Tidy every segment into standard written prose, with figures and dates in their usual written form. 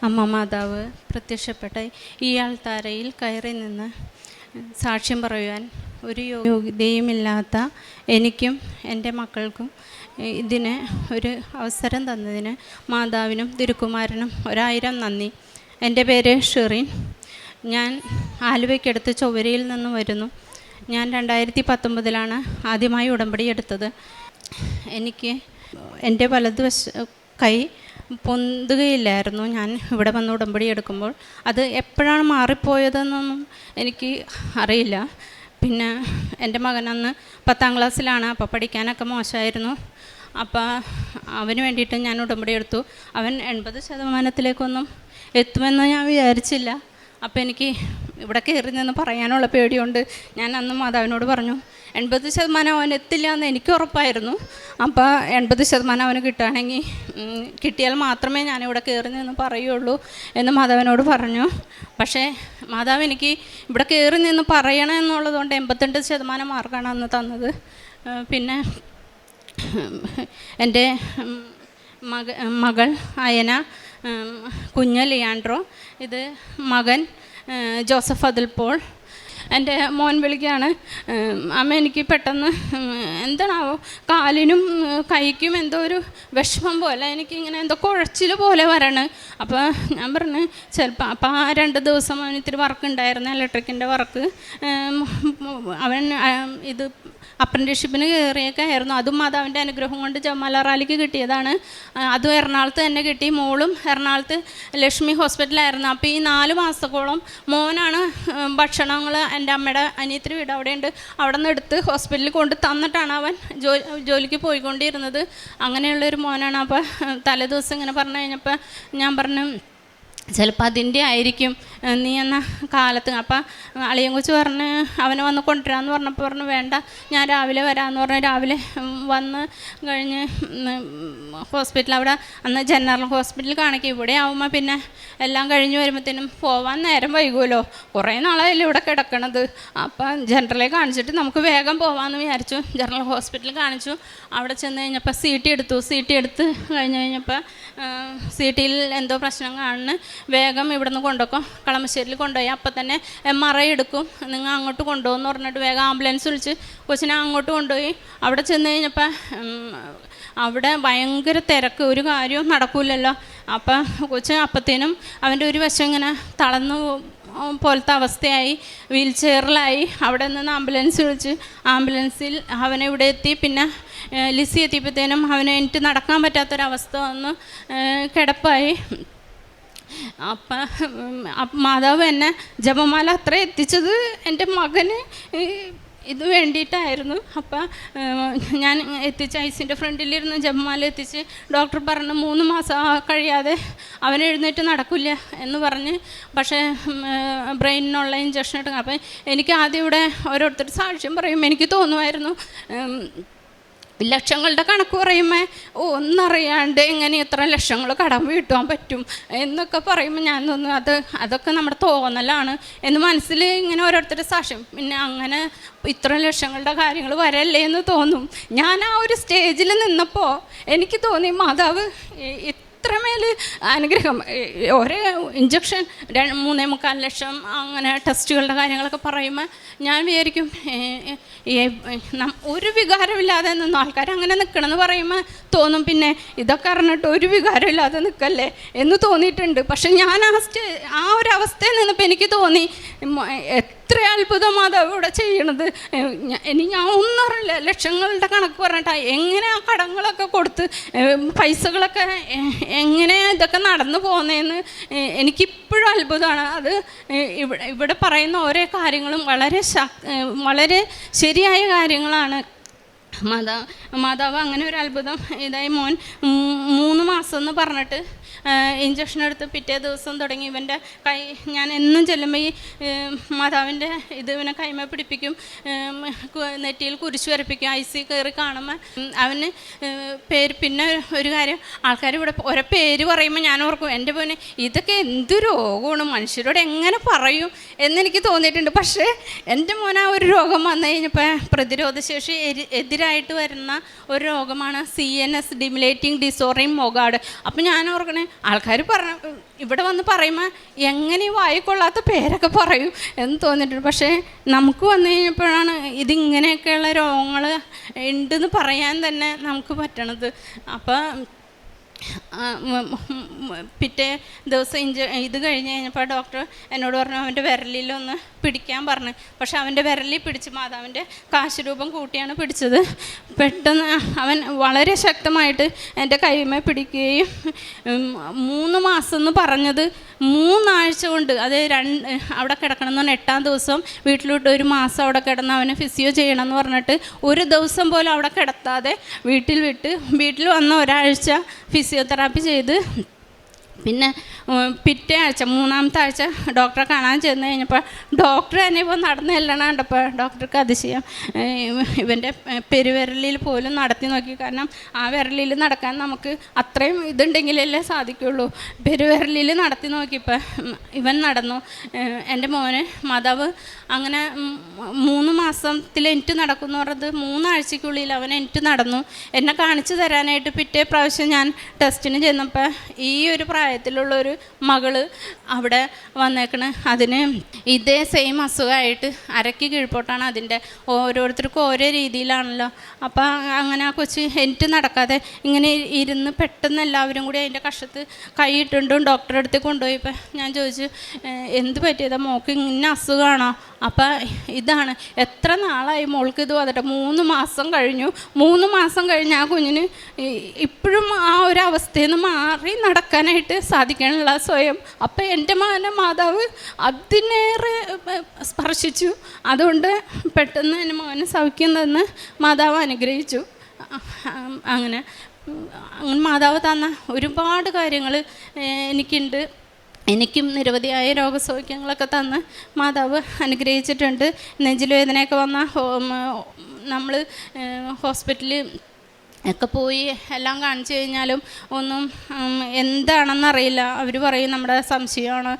അമ്മ മാതാവ് പ്രത്യക്ഷപ്പെട്ട ഈ ആൾത്താരയിൽ കയറി നിന്ന് സാക്ഷ്യം പറയുവാൻ ഒരു യോഗ്യതയുമില്ലാത്ത എനിക്കും എൻ്റെ മക്കൾക്കും ഇതിന് ഒരു അവസരം തന്നതിന് മാതാവിനും തിരുക്കുമാരനും 1000 നന്ദി. എൻ്റെ പേര് ഷെറിൻ. ഞാൻ ആലുവയ്ക്കടുത്ത് ചൊവ്വരയിൽ നിന്ന് വരുന്നു. ഞാൻ 2019 ആദ്യമായി ഉടമ്പടി എടുത്തത്. എനിക്ക് എൻ്റെ കൈ പൊന്തുകയില്ലായിരുന്നു. ഞാൻ ഇവിടെ വന്ന് ഉടമ്പടി എടുക്കുമ്പോൾ അത് എപ്പോഴാണ് മാറിപ്പോയതെന്നൊന്നും എനിക്ക് അറിയില്ല. പിന്നെ എൻ്റെ മകൻ അന്ന് 10ാം ക്ലാസ്സിലാണ്. അപ്പോൾ പഠിക്കാനൊക്കെ മോശമായിരുന്നു. അപ്പോൾ അവന് വേണ്ടിയിട്ട് ഞാൻ ഉടമ്പടി എടുത്തു. അവൻ 80% എത്തുമെന്ന് ഞാൻ വിചാരിച്ചില്ല. അപ്പോൾ എനിക്ക് ഇവിടെ കയറി നിന്ന് പറയാനുള്ള പേടിയുണ്ട്. ഞാൻ അന്ന് മാതാവിനോട് പറഞ്ഞു 80% അവൻ എത്തില്ല എന്ന് എനിക്ക് ഉറപ്പായിരുന്നു. അപ്പോൾ 80% അവന് കിട്ടിയാൽ മാത്രമേ ഞാനിവിടെ കയറി നിന്ന് പറയുള്ളൂ എന്ന് മാതാവിനോട് പറഞ്ഞു. പക്ഷേ മാതാവ് എനിക്ക് ഇവിടെ കയറി നിന്ന് പറയണം എന്നുള്ളതുകൊണ്ട് 82% മാർക്കാണ് അന്ന് തന്നത്. പിന്നെ എൻ്റെ മകൾ അയന, കുഞ്ഞ് ലിയാൻഡ്രോ, ഇത് മകൻ ജോസഫ് അതിൽ പോൾ. എൻ്റെ മോൻ വിളിക്കുകയാണ്, അമ്മ എനിക്ക് പെട്ടെന്ന് എന്താണാവോ കാലിനും കൈക്കും എന്തോ ഒരു വിഷമം പോലെ, എനിക്കിങ്ങനെ എന്തോ കുഴച്ചിൽ പോലെ വരണം. അപ്പോൾ ഞാൻ പറഞ്ഞു ചിലപ്പോൾ അപ്പോൾ ആ 2 ദിവസം അവന് ഇത്തിരി വർക്ക് ഉണ്ടായിരുന്നു, ഇലക്ട്രിക്കിൻ്റെ വർക്ക്. അവൻ ഇത് അപ്രൻറ്റീഷിപ്പിന് കയറിയൊക്കെ ആയിരുന്നു. അതും മാതാവിൻ്റെ അനുഗ്രഹം കൊണ്ട് ജമാല റാലിക്ക് കിട്ടിയതാണ്. അതും എറണാകുളത്ത് തന്നെ കിട്ടി. മോളും എറണാകുളത്ത് ലക്ഷ്മി ഹോസ്പിറ്റലായിരുന്നു. അപ്പോൾ ഈ 4 മാസത്തോളം മോനാണ് ഭക്ഷണങ്ങൾ, എൻ്റെ അമ്മയുടെ അനിയത്തിരി വീട് അവിടെയുണ്ട്, അവിടെ നിന്ന് എടുത്ത് ഹോസ്പിറ്റലിൽ കൊണ്ട് തന്നിട്ടാണ് അവൻ ജോലിക്ക് പോയിക്കൊണ്ടിരുന്നത്. അങ്ങനെയുള്ളൊരു മോനാണ്. അപ്പോൾ തലേദിവസം ഇങ്ങനെ പറഞ്ഞു കഴിഞ്ഞപ്പോൾ ഞാൻ പറഞ്ഞു ചിലപ്പോൾ അതിൻ്റെ ആയിരിക്കും നീ എന്ന കാലത്ത്. അപ്പം അളിയൻ കൊച്ച് പറഞ്ഞ് അവനെ വന്ന് കൊണ്ടുവരാമെന്ന് പറഞ്ഞപ്പോൾ പറഞ്ഞു വേണ്ട, ഞാൻ രാവിലെ വരാമെന്ന് പറഞ്ഞ് രാവിലെ വന്ന് കഴിഞ്ഞ് ഹോസ്പിറ്റൽ അവിടെ അന്ന് ജനറൽ ഹോസ്പിറ്റലിൽ കാണിക്കും. ഇവിടെ ആവുമ്പോൾ പിന്നെ എല്ലാം കഴിഞ്ഞ് വരുമ്പോഴത്തേനും പോവാൻ നേരം വൈകുമല്ലോ, കുറേ നാളായല്ലോ ഇവിടെ കിടക്കണത്. അപ്പം ജനറലിൽ കാണിച്ചിട്ട് നമുക്ക് വേഗം പോകാമെന്ന് വിചാരിച്ചു. ജനറൽ ഹോസ്പിറ്റലിൽ കാണിച്ചു. അവിടെ ചെന്ന് കഴിഞ്ഞപ്പോൾ CT എടുത്തു. CT എടുത്ത് കഴിഞ്ഞപ്പോൾ CTയിൽ എന്തോ പ്രശ്നം കാണുന്നു, വേഗം ഇവിടെ നിന്ന് കൊണ്ടുപോക്കും കളമശ്ശേരിയിൽ കൊണ്ടുപോയി. അപ്പം തന്നെ MRI എടുക്കും, നിങ്ങൾ അങ്ങോട്ട് കൊണ്ടുപോകുമെന്ന് പറഞ്ഞിട്ട് വേഗം ആംബുലൻസ് വിളിച്ച് കൊച്ചിനെ അങ്ങോട്ട് കൊണ്ടുപോയി. അവിടെ ചെന്ന് കഴിഞ്ഞപ്പോൾ അവിടെ ഭയങ്കര തിരക്ക്, ഒരു കാര്യവും നടക്കില്ലല്ലോ. അപ്പം കൊച്ച് അപ്പത്തേനും അവൻ്റെ ഒരു വശം ഇങ്ങനെ തളർന്നു പോലത്തെ അവസ്ഥയായി, വീൽ ചെയറിലായി. അവിടെ നിന്ന് ആംബുലൻസ് വിളിച്ച് ആംബുലൻസിൽ അവനെ ഇവിടെ എത്തി. പിന്നെ ലിസി എത്തിയപ്പോഴത്തേനും അവന് എനിക്ക് നടക്കാൻ പറ്റാത്തൊരവസ്ഥ വന്ന് കിടപ്പായി. അപ്പം മാതാവ് എന്നെ ജപമാല അത്ര എത്തിച്ചത് എൻ്റെ മകന് ഇത് വേണ്ടിയിട്ടായിരുന്നു. അപ്പം ഞാൻ എത്തിച്ച് ഐസിൻ്റെ ഫ്രണ്ടിലിരുന്ന് ജപമാല എത്തിച്ച് ഡോക്ടർ പറഞ്ഞു 3 മാസം കഴിയാതെ അവൻ എഴുന്നേറ്റ് നടക്കില്ല എന്ന് പറഞ്ഞ്. പക്ഷേ ബ്രെയിനിനുള്ള ഇഞ്ചക്ഷൻ എടുക്കാം. അപ്പം എനിക്ക് ആദ്യം ഇവിടെ ഓരോരുത്തർ സാക്ഷ്യം പറയും, എനിക്ക് തോന്നുമായിരുന്നു ലക്ഷങ്ങളുടെ കണക്ക് പറയുമ്പോൾ ഒന്നറിയാണ്ട് എങ്ങനെ എത്ര ലക്ഷങ്ങൾ കടം വീട്ടാൻ പറ്റും എന്നൊക്കെ പറയുമ്പോൾ ഞാൻ തോന്നുന്നു അതൊക്കെ നമ്മുടെ തോന്നലാണ് എന്ന് മനസ്സിൽ ഇങ്ങനെ ഓരോരുത്തരുടെ സാക്ഷ്യം. പിന്നെ അങ്ങനെ ഇത്ര ലക്ഷങ്ങളുടെ കാര്യങ്ങൾ വരല്ലേ എന്ന് തോന്നും. ഞാൻ ആ ഒരു സ്റ്റേജിൽ നിന്നപ്പോൾ എനിക്ക് തോന്നി മാതാവ് ഇത്രമേൽ അനുഗ്രഹം. ഓരോ ഇഞ്ചക്ഷൻ 3.25 ലക്ഷം അങ്ങനെ ടെസ്റ്റുകളുടെ കാര്യങ്ങളൊക്കെ പറയുമ്പോൾ ഞാൻ വിചാരിക്കും ഒരു വികാരമില്ലാതെ നിന്ന് ആൾക്കാർ അങ്ങനെ നിൽക്കണമെന്ന് പറയുമ്പോൾ തോന്നും പിന്നെ ഇതൊക്കെ അറിഞ്ഞിട്ട് ഒരു വികാരമില്ലാതെ നിൽക്കല്ലേ എന്ന് തോന്നിയിട്ടുണ്ട്. പക്ഷെ ഞാൻ ആ ഒരു അവസ്ഥയിൽ നിന്നപ്പോൾ എനിക്ക് തോന്നി എത്ര അത്ഭുതം മാതാവ് ഇവിടെ ചെയ്യണത്. ഞാൻ ഒന്നും അറിയില്ല, ലക്ഷങ്ങളുടെ കണക്ക് പറഞ്ഞിട്ടാ എങ്ങനെ ആ കടങ്ങളൊക്കെ കൊടുത്ത് പൈസകളൊക്കെ എങ്ങനെ ഇതൊക്കെ നടന്നു പോകുന്നതെന്ന് എനിക്കിപ്പോഴും അത്ഭുതമാണ്. അത് ഇവിടെ പറയുന്ന ഓരോ കാര്യങ്ങളും വളരെ ശരിയായ കാര്യങ്ങളാണ്. മാതാവ് അങ്ങനെ ഒരു അത്ഭുതം ഇതായി. മോൻ 3 മാസം എന്ന് പറഞ്ഞിട്ട് ഇഞ്ചക്ഷൻ എടുത്ത് പിറ്റേ ദിവസം തുടങ്ങി ഇവൻ്റെ കൈ, ഞാൻ എന്നും ചെല്ലുമ്പോൾ ഈ മാതാവിൻ്റെ ഇത് ഇവനെ കൈമ പിടിപ്പിക്കും, നെറ്റിയിൽ കുരിശ് വരപ്പിക്കും. IC കയറി കാണുമ്പോൾ അവന് പേര്. പിന്നെ ഒരു കാര്യം, ആൾക്കാർ ഇവിടെ ഓരോ പേര് പറയുമ്പോൾ ഞാൻ ഓർക്കും എൻ്റെ പോലെ ഇതൊക്കെ എന്ത് രോഗമാണ്, മനുഷ്യരോട് എങ്ങനെ പറയും എന്നെനിക്ക് തോന്നിയിട്ടുണ്ട്. പക്ഷേ എൻ്റെ മോൻ ആ ഒരു രോഗം വന്നു കഴിഞ്ഞപ്പോൾ പ്രതിരോധശേഷി എതിരായിട്ട് വരുന്ന ഒരു രോഗമാണ് CNS ഡിമുലേറ്റിംഗ് ഡിസോർഡർ മോഗാഡ് പാട്. അപ്പം ഞാൻ ഓർക്കണേ ആൾക്കാർ ഇവിടെ വന്ന് പറയുമ്പോൾ എങ്ങനെ ഈ വായിക്കൊള്ളാത്ത പേരൊക്കെ പറയും എന്ന് തോന്നിയിട്ടുണ്ട്. പക്ഷേ നമുക്ക് വന്നു കഴിഞ്ഞപ്പോഴാണ് ഇതിങ്ങനെയൊക്കെയുള്ള രോഗങ്ങൾ ഉണ്ടെന്ന് പറയാൻ തന്നെ നമുക്ക് പറ്റണത്. അപ്പം പിറ്റേ ദിവസം ഇത് കഴിഞ്ഞ് കഴിഞ്ഞപ്പോൾ ഡോക്ടർ എന്നോട് പറഞ്ഞു അവൻ്റെ വിരലിലൊന്ന് പിടിക്കാൻ പറഞ്ഞു. പക്ഷെ അവൻ്റെ വിരലിൽ പിടിച്ച് മാതാവിൻ്റെ കാശുരൂപം കൂട്ടിയാണ് പിടിച്ചത്. പെട്ടെന്ന് അവൻ വളരെ ശക്തമായിട്ട് എൻ്റെ കൈമേ പിടിക്കുകയും 3 മാസം എന്ന് പറഞ്ഞത് 3 ആഴ്ച കൊണ്ട്, അത് അവിടെ കിടക്കണം എന്ന് പറഞ്ഞാൽ 8-ാം ദിവസം വീട്ടിലോട്ട് 1 മാസം അവിടെ കിടന്ന് അവന് ഫിസിയോ ചെയ്യണം എന്ന് പറഞ്ഞിട്ട് 1 ദിവസം പോലും അവിടെ കിടത്താതെ വീട്ടിൽ വന്ന ഒരാഴ്ച ഫിസിയോതെറാപ്പി ചെയ്ത് പിന്നെ പിറ്റേ ആഴ്ച 3-ാമത്തെ ആഴ്ച ഡോക്ടറെ കാണാൻ ചെന്ന് കഴിഞ്ഞപ്പോൾ ഡോക്ടർ തന്നെ ഇപ്പോൾ നടന്ന് ചെല്ലണം കണ്ടപ്പോൾ ഡോക്ടർക്ക് അതിശയം. ഇവൻ്റെ പെരുവിരലിൽ പോലും നടത്തി നോക്കി. കാരണം ആ വിരലിൽ നടക്കാൻ നമുക്ക് അത്രയും ഇതുണ്ടെങ്കിലല്ലേ സാധിക്കുള്ളൂ. പെരുവിരലിൽ നടത്തി നോക്കിയപ്പോൾ ഇവൻ നടന്നു. എൻ്റെ മോന് മാതാവ് അങ്ങനെ 3 മാസത്തിൽ എനിക്ക് നടക്കുമെന്ന് പറഞ്ഞത് 3 ആഴ്ചയ്ക്കുള്ളിൽ അവൻ എനിക്ക് നടന്നു. എന്നെ കാണിച്ചു തരാനായിട്ട് പിറ്റേ പ്രാവശ്യം ഞാൻ ടെസ്റ്റിന് ചെന്നപ്പോൾ ഈ ഒരു പ്രായത്തിലുള്ളൊരു മകള് അവിടെ വന്നേക്കണ്. അതിന് ഇതേ സെയിം അസുഖമായിട്ട് അരയ്ക്ക് കീഴ്പോട്ടാണ്. അതിൻ്റെ ഓരോരുത്തർക്കും ഓരോ രീതിയിലാണല്ലോ. അപ്പം അങ്ങനെ ആ കൊച്ച് എനിക്ക് നടക്കാതെ ഇങ്ങനെ ഇരുന്ന് പെട്ടെന്ന് എല്ലാവരും കൂടി അതിൻ്റെ കഷത്ത് കൈയിട്ടുണ്ടും ഡോക്ടറെ അടുത്ത് കൊണ്ടുപോയപ്പോൾ ഞാൻ ചോദിച്ചു എന്ത് പറ്റിയതാ മോൾക്ക് ഇന്ന അസുഖമാണോ? അപ്പം ഇതാണ്. എത്ര നാളായി മോൾക്ക് ഇത് വന്നിട്ട്? 3 മാസം കഴിഞ്ഞു. 3 മാസം കഴിഞ്ഞ് ആ കുഞ്ഞിന് ഇപ്പോഴും ആ ഒരു അവസ്ഥയിൽ നിന്ന് മാറി നടക്കാനായിട്ട് സാധിക്കണില്ല സ്വയം. അപ്പം എൻ്റെ മകനെ മാതാവ് അതിനേറെ സ്പർശിച്ചു. അതുകൊണ്ട് പെട്ടെന്ന് എൻ്റെ മകന് സൗഖ്യം തന്ന് മാതാവ് അനുഗ്രഹിച്ചു. അങ്ങനെ മാതാവ് തന്ന ഒരുപാട് കാര്യങ്ങൾ എനിക്കുണ്ട്. എനിക്കും നിരവധിയായ രോഗസൗഖ്യങ്ങളൊക്കെ തന്ന് മാതാവ് അനുഗ്രഹിച്ചിട്ടുണ്ട്. നെഞ്ചിലുവേദനയൊക്കെ വന്നാൽ നമ്മൾ ഹോസ്പിറ്റലിൽ ഒക്കെ പോയി എല്ലാം കാണിച്ചു കഴിഞ്ഞാലും ഒന്നും എന്താണെന്നറിയില്ല. അവർ പറയും നമ്മുടെ സംശയമാണ്,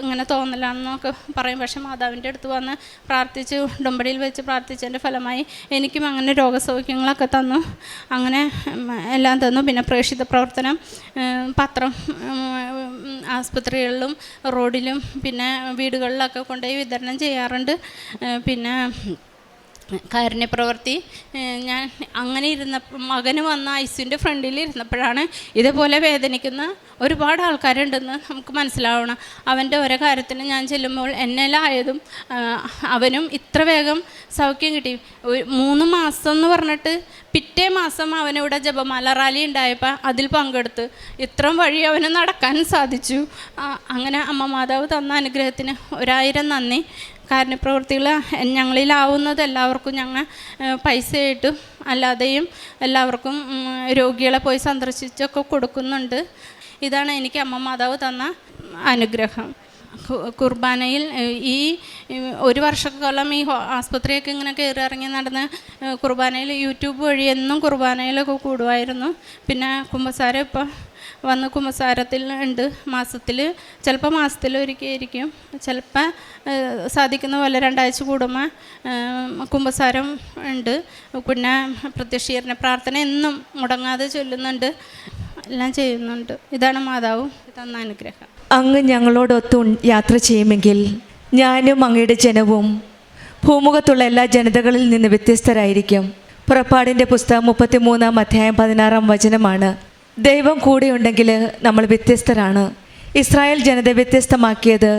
ഇങ്ങനെ തോന്നലാണെന്നൊക്കെ പറയും. പക്ഷേ മാതാവിൻ്റെ അടുത്ത് വന്ന് പ്രാർത്ഥിച്ച് ഉടമ്പടിയിൽ വെച്ച് പ്രാർത്ഥിച്ചതിൻ്റെ ഫലമായി എനിക്കും അങ്ങനെ രോഗസൗഖ്യങ്ങളൊക്കെ തന്നു. അങ്ങനെ എല്ലാം തന്നു. പിന്നെ പ്രേക്ഷിത പ്രവർത്തനം, പത്രം ആസ്പത്രികളിലും റോഡിലും പിന്നെ വീടുകളിലൊക്കെ കൊണ്ടുപോയി വിതരണം ചെയ്യാറുണ്ട്. പിന്നെ കാരുണ്യപ്രവൃത്തി ഞാൻ അങ്ങനെ മകന് വന്ന ഐസിൻ്റെ ഫ്രണ്ടിൽ ഇരുന്നപ്പോഴാണ് ഇതേപോലെ വേദനിക്കുന്ന ഒരുപാട് ആൾക്കാരുണ്ടെന്ന് നമുക്ക് മനസ്സിലാവണം. അവൻ്റെ ഓരോ കാര്യത്തിന് ഞാൻ ചെല്ലുമ്പോൾ എന്നെല്ലായതും അവനും ഇത്ര വേഗം സൗഖ്യം കിട്ടി. 3 മാസം എന്ന് പറഞ്ഞിട്ട് പിറ്റേ മാസം അവനിവിടെ ജപമാല റാലി ഉണ്ടായപ്പോൾ അതിൽ പങ്കെടുത്ത് ഇത്രയും വഴി അവന് നടക്കാൻ സാധിച്ചു. അങ്ങനെ അമ്മ മാതാവ് തന്ന അനുഗ്രഹത്തിന് 1000 നന്ദി. കാരുണ്യപ്രവൃത്തികൾ ഞങ്ങളിലാവുന്നത് എല്ലാവർക്കും ഞങ്ങൾ പൈസയായിട്ടും അല്ലാതെയും എല്ലാവർക്കും രോഗികളെ പോയി സന്ദർശിച്ചൊക്കെ കൊടുക്കുന്നുണ്ട്. ഇതാണ് എനിക്ക് അമ്മ മാതാവ് തന്ന അനുഗ്രഹം. കുർബാനയിൽ ഈ 1 വർഷക്കാലം ഈ ആസ്പത്രിയൊക്കെ ഇങ്ങനെ കയറി ഇറങ്ങി നടന്ന് കുർബാനയിൽ യൂട്യൂബ് വഴി എന്നും കുർബാനയിലൊക്കെ കൂടുമായിരുന്നു. പിന്നെ കുമ്പസാരം ഇപ്പം വന്ന് കുമ്പസാരത്തിൽ ഉണ്ട്. ചിലപ്പോൾ മാസത്തിലൊരിക്കലായിരിക്കും, ചിലപ്പോൾ സാധിക്കുന്ന പോലെ 2 ആഴ്ച കൂടുമ്പോൾ കുമ്പസാരം ഉണ്ട്. പിന്നെ പ്രത്യക്ഷീകരണ പ്രാർത്ഥന എന്നും മുടങ്ങാതെ ചൊല്ലുന്നുണ്ട്, എല്ലാം ചെയ്യുന്നുണ്ട്. ഇതാണ് മാതാവ് തന്ന അനുഗ്രഹം. അങ്ങ് ഞങ്ങളോടൊത്ത് യാത്ര ചെയ്യുമെങ്കിൽ ഞാനും അങ്ങയുടെ ജനവും ഭൂമുഖത്തുള്ള എല്ലാ ജനതകളിൽ നിന്ന് വ്യത്യസ്തരായിരിക്കും. പുറപ്പാടിൻ്റെ പുസ്തകം 33-ാം അധ്യായം 16-ാം വചനമാണ്. ദൈവം കൂടെയുണ്ടെങ്കിൽ നമ്മൾ വ്യത്യസ്തരാണ്. ഇസ്രായേൽ ജനത വ്യത്യസ്തമാക്കിയത്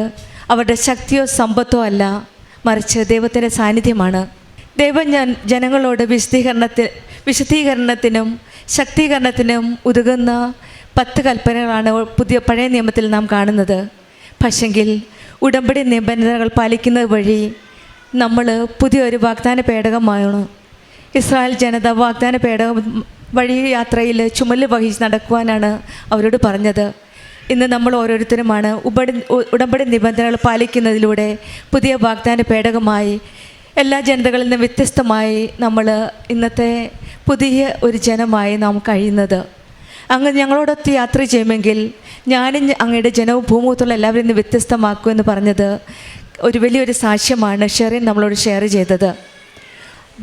അവരുടെ ശക്തിയോ സമ്പത്തോ അല്ല, മറിച്ച് ദൈവത്തിൻ്റെ സാന്നിധ്യമാണ്. ദൈവം ജനങ്ങളോട് വിശുദ്ധീകരണത്തിനും ശക്തീകരണത്തിനും ഉതകുന്ന 10 കൽപ്പനകളാണ് പഴയ നിയമത്തിൽ നാം കാണുന്നത്. പക്ഷെങ്കിൽ ഉടമ്പടി നിബന്ധനകൾ പാലിക്കുന്നത് വഴി നമ്മൾ പുതിയൊരു വാഗ്ദാന പേടകമാണ്. ഇസ്രായേൽ ജനത വാഗ്ദാന പേടകം വഴി യാത്രയിൽ ചുമല് വഹിച്ച് നടക്കുവാനാണ് അവരോട് പറഞ്ഞത്. ഇന്ന് നമ്മൾ ഓരോരുത്തരുമാണ് ഉടമ്പടി നിബന്ധനകൾ പാലിക്കുന്നതിലൂടെ പുതിയ വാഗ്ദാന പേടകമായി എല്ലാ ജനതകളിൽ നിന്നും വ്യത്യസ്തമായി നമ്മൾ ഇന്നത്തെ പുതിയ ഒരു ജനമായി നാം കഴിയുന്നത്. അങ്ങ് ഞങ്ങളോടൊത്ത് യാത്ര ചെയ്യുമെങ്കിൽ ഞാനും അങ്ങയുടെ ജനവും ഭൂമുഖത്തുള്ള എല്ലാവരും ഇന്ന് വ്യത്യസ്തമാക്കുമെന്ന് പറഞ്ഞത് ഒരു വലിയൊരു സാക്ഷ്യമാണ് ഷെറിൻ നമ്മളോട് ഷെയർ ചെയ്തത്.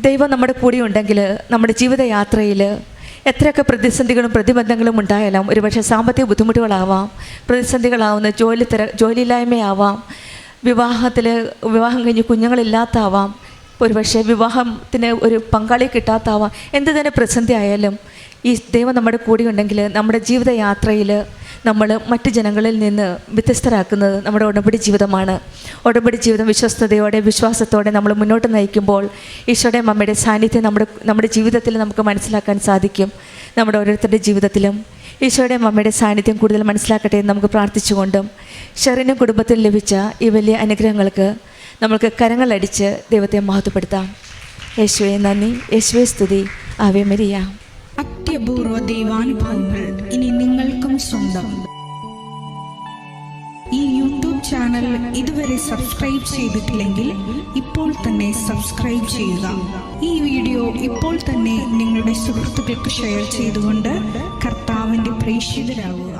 ദൈവം നമ്മുടെ കൂടെ ഉണ്ടെങ്കിൽ നമ്മുടെ ജീവിതയാത്രയിൽ എത്രയൊക്കെ പ്രതിസന്ധികളും പ്രതിബന്ധങ്ങളും ഉണ്ടായാലും ഒരുപക്ഷെ സാമ്പത്തിക ബുദ്ധിമുട്ടുകളാവാം, പ്രതിസന്ധികളാവുന്ന ജോലിയില്ലായ്മയാവാം, വിവാഹം കഴിഞ്ഞ് കുഞ്ഞുങ്ങളില്ലാത്താവാം, ഒരുപക്ഷെ വിവാഹത്തിന് ഒരു പങ്കാളി കിട്ടാത്താവാം, എന്ത് തന്നെ പ്രതിസന്ധി ആയാലും ഈ ദൈവം നമ്മുടെ കൂടെ ഉണ്ടെങ്കിൽ നമ്മുടെ ജീവിതയാത്രയിൽ നമ്മൾ മറ്റ് ജനങ്ങളിൽ നിന്ന് വ്യത്യസ്തരാക്കുന്നത് നമ്മുടെ ഉടമ്പടി ജീവിതമാണ്. ഉടമ്പടി ജീവിതം വിശ്വസ്തയോടെ വിശ്വാസത്തോടെ നമ്മൾ മുന്നോട്ട് നയിക്കുമ്പോൾ ഈശോയുടെ അമ്മയുടെ സാന്നിധ്യം നമ്മുടെ ജീവിതത്തിൽ നമുക്ക് മനസ്സിലാക്കാൻ സാധിക്കും. നമ്മുടെ ഓരോരുത്തരുടെ ജീവിതത്തിലും ഈശോയുടെ അമ്മയുടെ സാന്നിധ്യം കൂടുതൽ മനസ്സിലാക്കട്ടെ എന്ന് നമുക്ക് പ്രാർത്ഥിച്ചുകൊണ്ടും ഷെറിനും കുടുംബത്തിൽ ലഭിച്ച ഈ വലിയ അനുഗ്രഹങ്ങൾക്ക് നമുക്ക് കരങ്ങളടിച്ച് ദൈവത്തെ മഹത്വപ്പെടുത്താം. യേശുവേ നന്ദി, യേശുവേ സ്തുതി, ആവേ മരിയ. അത്യപൂർവ ദൈവാനുഭവങ്ങൾ ഇനി നിങ്ങൾക്കും സ്വന്തം. ഈ യൂട്യൂബ് ചാനൽ ഇതുവരെ സബ്സ്ക്രൈബ് ചെയ്തിട്ടില്ലെങ്കിൽ ഇപ്പോൾ തന്നെ സബ്സ്ക്രൈബ് ചെയ്യുക. ഈ വീഡിയോ ഇപ്പോൾ തന്നെ നിങ്ങളുടെ സുഹൃത്തുക്കൾക്ക് ഷെയർ ചെയ്തുകൊണ്ട് കർത്താവിൻ്റെ പ്രേക്ഷിതരാകുക.